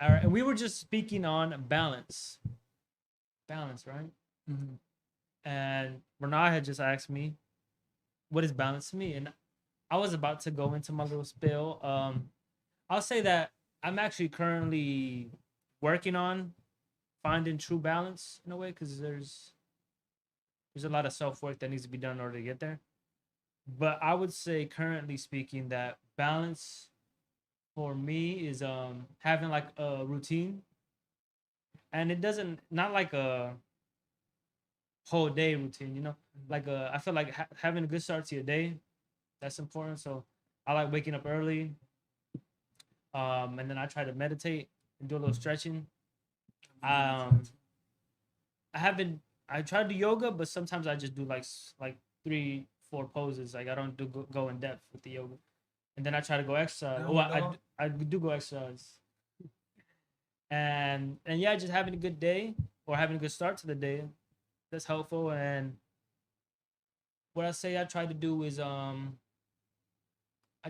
All right, and we were just speaking on balance, right? Mm-hmm. And Renard had just asked me, "What is balance to me?" And I was about to go into my little spill. I'll say that I'm actually currently working on finding true balance in a way because there's a lot of self work that needs to be done in order to get there. But I would say, currently speaking, that balance for me is having like a routine, and it doesn't not like a whole day routine. Like I feel like having a good start to your day, that's important. So I like waking up early, and then I try to meditate and do a little stretching. I've been doing Um, that too. I haven't. I try to do yoga, but sometimes I just do like 3, 4 poses. Like I don't go in depth with the yoga, and then I try to go exercise. Oh, Downward dog. I do go exercise, and yeah, just having a good day or having a good start to the day, that's helpful. And what I say I try to do is I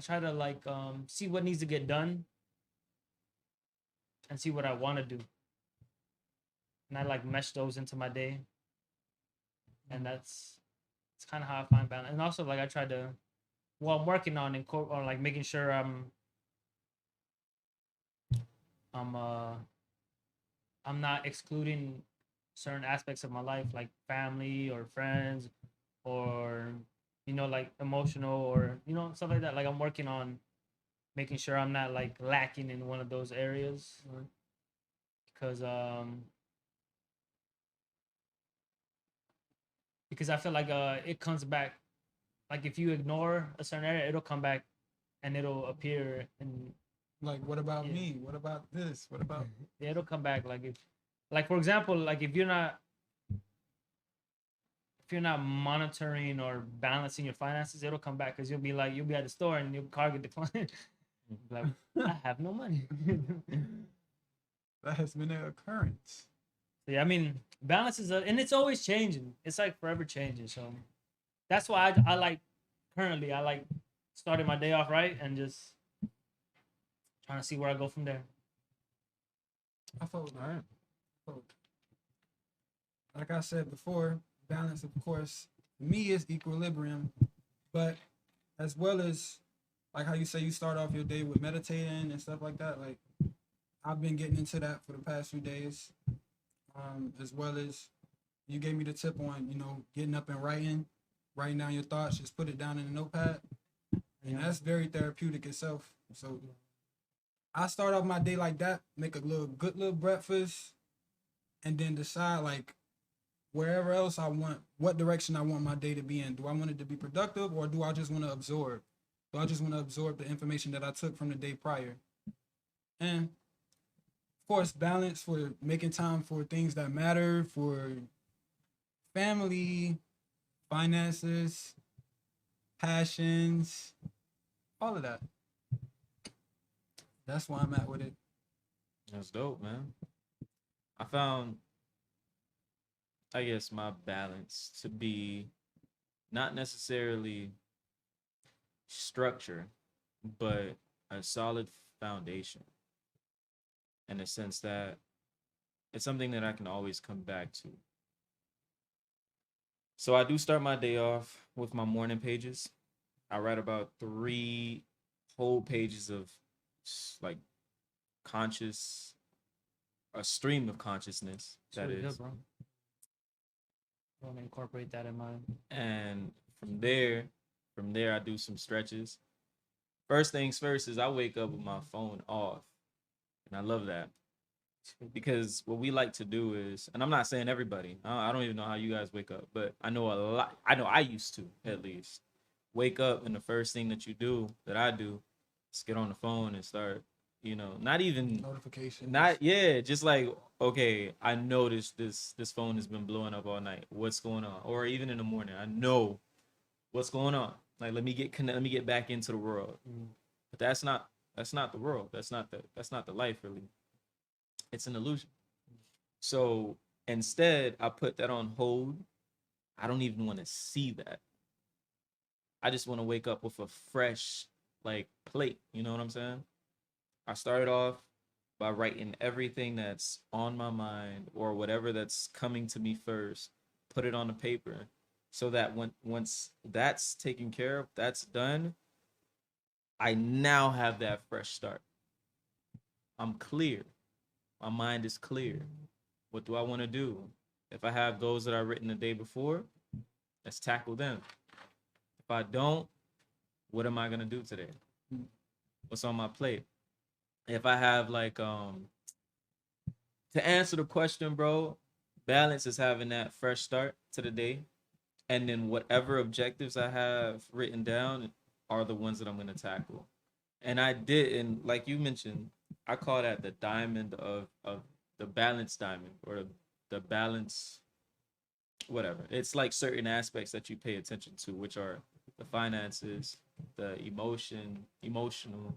try to like see what needs to get done and see what I want to do, and I like mesh those into my day, and it's kind of how I find balance. And also like I try to well, I'm working on or like making sure I'm uh I'm not excluding certain aspects of my life like family or friends or like emotional or stuff like that. Like I'm working on making sure I'm not like lacking in one of those areas because I feel like it comes back. Like if you ignore a certain area, it'll come back and it'll appear and Like, what about yeah, me? What about this? What about? yeah, it'll come back. Like for example, like if you're not monitoring or balancing your finances, it'll come back because you'll be at the store and your car get declined. Like I have no money. That has been an occurrence. Yeah, I mean balance and it's always changing. It's like forever changing. So that's why I like currently I like starting my day off right and just trying to see where I go from there. I felt All right. that. Like I said before, balance, of course, for me is equilibrium, but as well as like how you say you start off your day with meditating and stuff like that. Like I've been getting into that for the past few days, as well as you gave me the tip on getting up and writing down your thoughts. Just put it down in a notepad, and Yeah. that's very therapeutic itself. So I start off my day like that, make a good little breakfast, and then decide like wherever else I want, what direction I want my day to be in. Do I want it to be productive or do I just want to absorb? Do I just want to absorb the information that I took from the day prior? And of course, balance for making time for things that matter, for family, finances, passions, all of that. That's where I'm at with it. That's dope, man. I found, I guess, my balance to be not necessarily structure, but a solid foundation in the sense that it's something that I can always come back to. So I do start my day off with my morning pages. I write about 3 whole pages of like conscious, a stream of consciousness, It's that really good, is. bro. I want to incorporate that in mine. And from there, I do some stretches. First things first is I wake up with my phone off. And I love that because what we like to do is, and I'm not saying everybody, I don't even know how you guys wake up, but I know a lot, I know I used to at least wake up and the first thing that you do, that I do, is get on the phone and start, not even, Notifications. not, yeah, just like, okay, I noticed this phone has been blowing up all night. What's going on? Or even in the morning, I know what's going on. Like, let me get back into the world. But that's not the world. That's not the life, really. It's an illusion. So instead, I put that on hold. I don't even want to see that. I just want to wake up with a fresh like plate. You know what I'm saying? I started off. by writing everything that's on my mind or whatever that's coming to me first, put it on the paper so that once that's taken care of, that's done, I now have that fresh start. I'm clear. My mind is clear. What do I want to do? If I have goals that I've written the day before, let's tackle them. If I don't, what am I gonna do today? What's on my plate? If I have like to answer the question, bro, balance is having that fresh start to the day. And then whatever objectives I have written down are the ones that I'm gonna tackle. And I did, and like you mentioned, I call that the diamond of the balance diamond or the balance whatever. It's like certain aspects that you pay attention to, which are the finances, the emotional.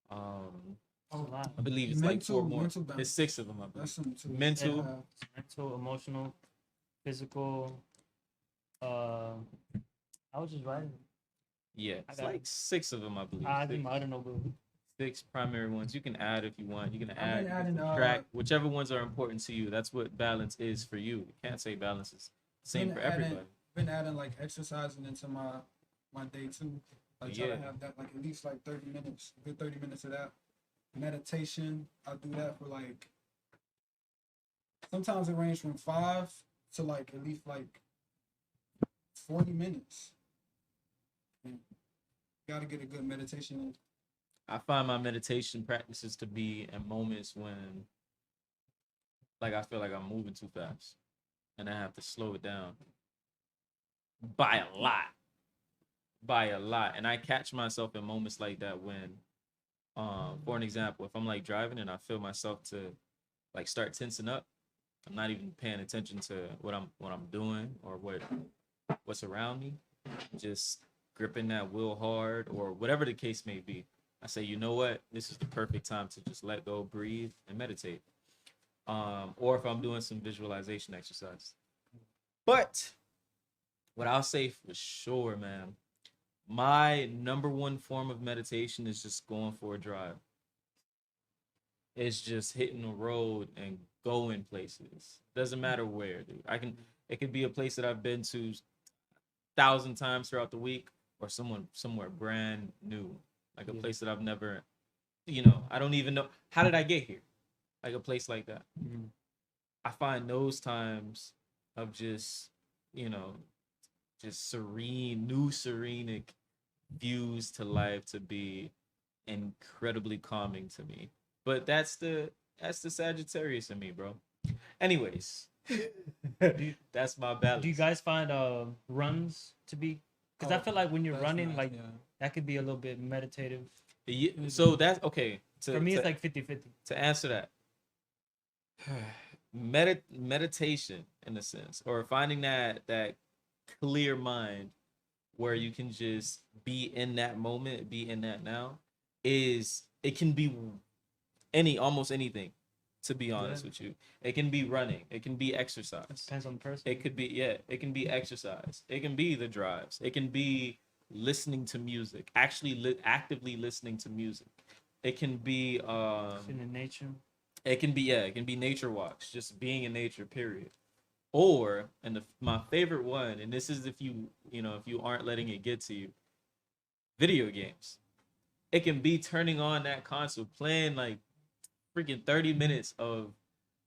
It's a lot. I believe it's like four more. mental balance. It's six of them, I believe. That's something too. Mental. Yeah. Mental, emotional, physical. I was just writing. Yeah, I it's got like six of them, I believe. I Six, don't know, but six primary ones. You can add if you want. You can I've add, been adding, track, whichever ones are important to you. That's what balance is for you. You can't say balance is the same for everybody. Been adding like exercising into my day too. Like try Yeah. to have that like at least like 30 minutes, good 30 minutes of that. Meditation, I do that for like sometimes it ranges from 5 to like at least like 40 minutes. And gotta get a good meditation in. I find my meditation practices to be in moments when, like, I feel like I'm moving too fast, and I have to slow it down by a lot, by a lot. And I catch myself in moments like that when, for an example, if I'm like driving and I feel myself to like start tensing up, I'm not even paying attention to what I'm doing or what's around me, just gripping that wheel hard or whatever the case may be. I say, you know what? This is the perfect time to just let go, breathe, and meditate. Or if I'm doing some visualization exercise. But what I'll say for sure, man, my number one form of meditation is just going for a drive. It's just hitting the road and going places. Doesn't matter where, dude. It could be a place that I've been to 1,000 times throughout the week, or somewhere brand new, like a place that I've never, I don't even know how did I get here, like a place like that. I find those times of just, you know, just serenic views to life to be incredibly calming to me. But that's the Sagittarius in me, bro. Anyways, that's my balance. do you guys find runs to be? Because I feel like when you're That's running, nice, like yeah. that could be a little bit meditative. So that's okay. For me, it's like 50-50. To answer that, meditation in a sense, or finding that clear mind where you can just be in that moment, be in that now, it can be almost anything, to be honest with you. It can be running, it can be exercise, Depends on the person. it could be, yeah, it can be exercise, it can be the drives, it can be listening to music, actually actively listening to music. It can be in nature. it can be, yeah, it can be nature walks, just being in nature, period. Or, and my favorite one, and this is if you aren't letting it get to you, video games. It can be turning on that console, playing like freaking 30 minutes of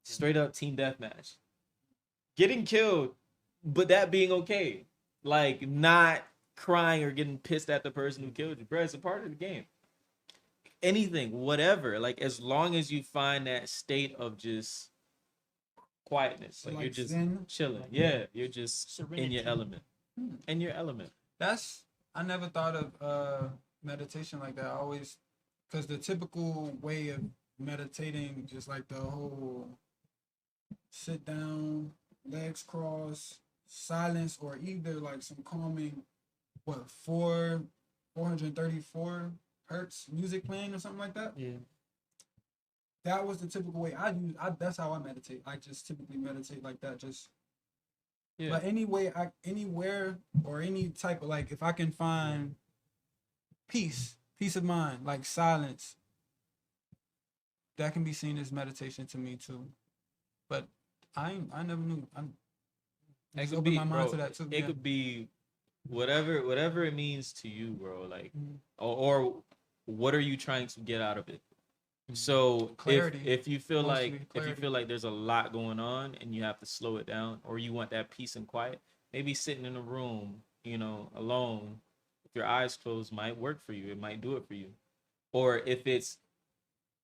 straight up team deathmatch, getting killed, but that being okay, like not crying or getting pissed at the person who killed you, bro. It's a part of the game. Anything, whatever, like as long as you find that state of just quietness, like you're just chilling. Yeah, you're just in your element. In your element. I never thought of meditation like that. I always, because the typical way of meditating is like the whole sit down, legs crossed, silence, or either like some calming, 434 hertz music playing or something like that. Yeah. That was the typical way I use. That's how I meditate. I just typically meditate like that. Just, yeah. But anywhere or any type of, like, if I can find peace of mind, like silence, that can be seen as meditation to me too. But I never knew. It Just could open be, my mind bro. to that too. It Yeah. could be whatever it means to you, bro. Like, or what are you trying to get out of it? So Clarity, if you feel mostly like clarity. there's a lot going on and you have to slow it down, or you want that peace and quiet, maybe sitting in a room, alone, with your eyes closed might work for you. It might do it for you. Or if it's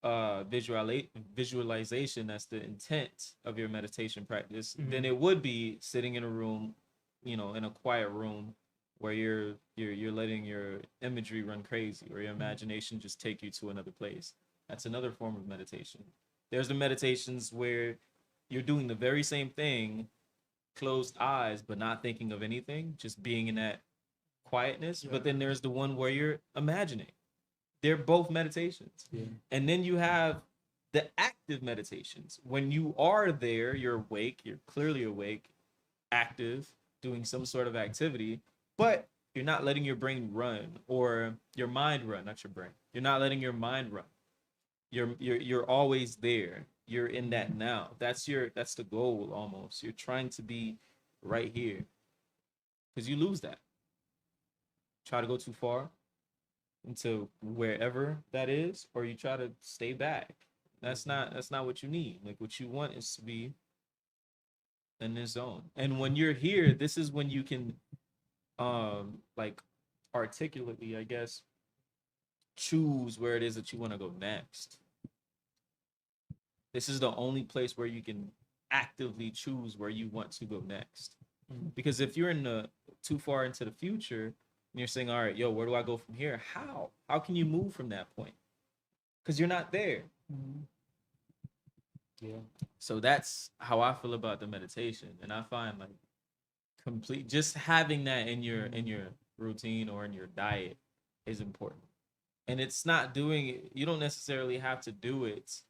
visualization, that's the intent of your meditation practice, then it would be sitting in a room, in a quiet room where you're letting your imagery run crazy, or your imagination just take you to another place. That's another form of meditation. There's the meditations where you're doing the very same thing, closed eyes, but not thinking of anything, just being in that quietness. Yeah. But then there's the one where you're imagining. They're both meditations. Yeah. And then you have the active meditations. When you are there, you're awake, you're clearly awake, active, doing some sort of activity, but you're not letting your brain run, or your mind run, not your brain. You're not letting your mind run. You're always there. You're in that now. That's the goal almost. You're trying to be right here. Because you lose that. Try to go too far into wherever that is, or you try to stay back. That's not what you need. Like, what you want is to be in this zone. And when you're here, this is when you can like articulately, I guess, choose where it is that you want to go next. This is the only place where you can actively choose where you want to go next. Because if you're too far into the future and you're saying, all right, yo, where do I go from here? How can you move from that point? Because you're not there. Yeah. So that's how I feel about the meditation. And I find, like, just having that in your routine or in your diet is important. And it's not you don't necessarily have to do it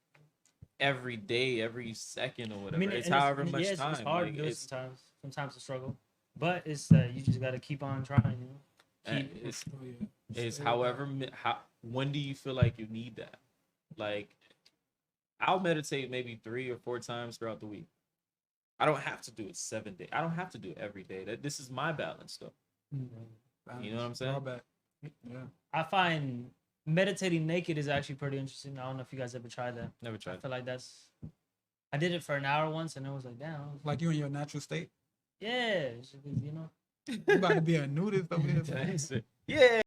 every day, every second, or whatever. It's however much time. It's hard Like, to do it sometimes. Sometimes it's struggle, but it's you just gotta keep on trying. It's however when do you feel like you need that? Like, I'll meditate maybe 3 or 4 times throughout the week. I don't have to do it 7 days. I don't have to do it every day. This is my balance, though. You know what I'm saying? Drawback. Yeah. I find meditating naked is actually pretty interesting. I don't know if you guys ever tried that. Never I tried. feel like I did it for an hour once, and it was like, damn. Like you in your natural state. Yeah, it's just, you know. You about to be a nudist over here. Yeah.